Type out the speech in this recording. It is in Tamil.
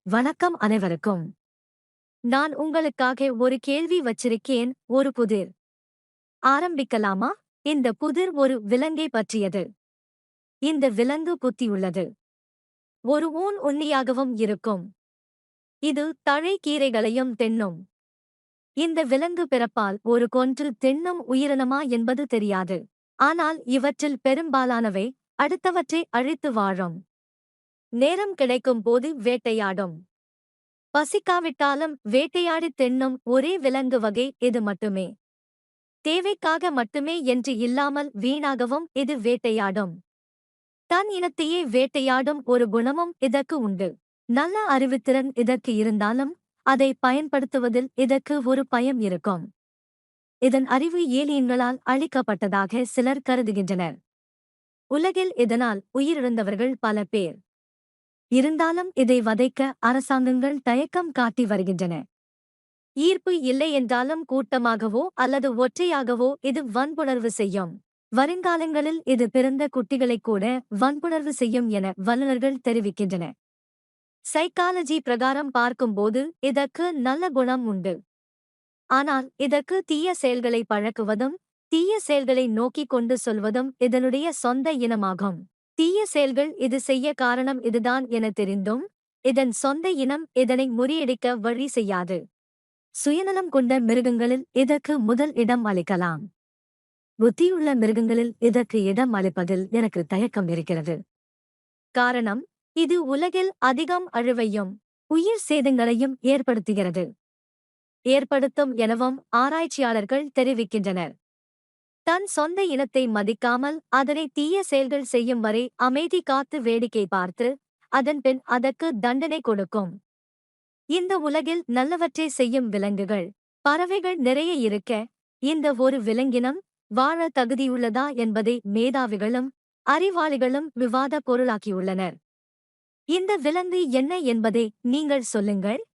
வணக்கம் அனைவருக்கும். நான் உங்களுக்காக ஒரு கேள்வி வச்சிருக்கேன். ஒரு புதிர். ஆரம்பிக்கலாமா? இந்த புதிர் ஒரு விலங்கை பற்றியது. இந்த விலங்கு புத்தியுள்ளது. ஒரு ஊன் உண்ணியாகவும் இருக்கும். இது தழைக்கீரைகளையும் தின்னும். இந்த விலங்கு பிறப்பால் ஒரு கொன்று தின்னும் உயிரினமா என்பது தெரியாது. ஆனால் இவற்றில் பெரும்பாலானவை அடுத்தவற்றை அழித்து வாழும். நேரம் கிடைக்கும் போது வேட்டையாடும். பசிக்காவிட்டாலும் வேட்டையாடித் தின்னும் ஒரே விலங்கு வகை இது மட்டுமே. தேவைக்காக மட்டுமே என்று இல்லாமல் வீணாகவும் இது வேட்டையாடும். தன் இனத்தையே வேட்டையாடும் ஒரு குணமும் இதற்கு உண்டு. நல்ல அறிவுத்திறன் இதற்கு இருந்தாலும் அதை பயன்படுத்துவதில் இதற்கு ஒரு பயம் இருக்கும். இதன் அறிவு ஏலியன்களால் அளிக்கப்பட்டதாக சிலர் கருதுகின்றனர். உலகில் இதனால் உயிரிழந்தவர்கள் பல பேர். இருந்தாலும் இதை வதைக்க அரசாங்கங்கள் தயக்கம் காட்டி வருகின்றன. ஈர்ப்பு இல்லை என்றாலும் கூட்டமாகவோ அல்லது ஒற்றையாகவோ இது வன்புணர்வு செய்யும். வருங்காலங்களில் இது பிறந்த குட்டிகளைக் கூட வன்புணர்வு செய்யும் என வல்லுநர்கள் தெரிவிக்கின்றனர். சைக்காலஜி பிரகாரம் பார்க்கும்போது இதற்கு நல்ல குணம் உண்டு. ஆனால் இதற்கு தீய செயல்களை பழக்குவதும் தீய செயல்களை நோக்கிக் கொண்டு சொல்வதும் இதனுடைய சொந்த இனமாகும். தீய செயல்கள் இது செய்ய காரணம் இதுதான் என தெரிந்தும் இதன் சொந்த இனம் இதனை முறியடிக்க வழி செய்யாது. சுயநலம் கொண்ட மிருகங்களில் இதற்கு முதல் இடம் அளிக்கலாம். புத்தியுள்ள மிருகங்களில் இதற்கு இடம் அளிப்பதில் எனக்கு தயக்கம் இருக்கிறது. காரணம், இது உலகில் அதிகம் அழிவையும் உயிர் சேதங்களையும் ஏற்படுத்தும் எனவும் ஆராய்ச்சியாளர்கள் தெரிவிக்கின்றனர். தன் சொந்த இனத்தை மதிக்காமல் அதனை தீய செயல்கள் செய்யும் வரை அமைதி காத்து வேடிக்கை பார்த்து அதன்பின் அதற்கு தண்டனை கொடுக்கும். இந்த உலகில் நல்லவற்றை செய்யும் விலங்குகள், பறவைகள் நிறைய இருக்க இந்த ஒரு விலங்கினம் வாழ தகுதியுள்ளதா என்பதை மேதாவிகளும் அறிவாளிகளும் விவாத பொருளாக்கியுள்ளனர். இந்த விலங்கு என்ன என்பதை நீங்கள் சொல்லுங்கள்.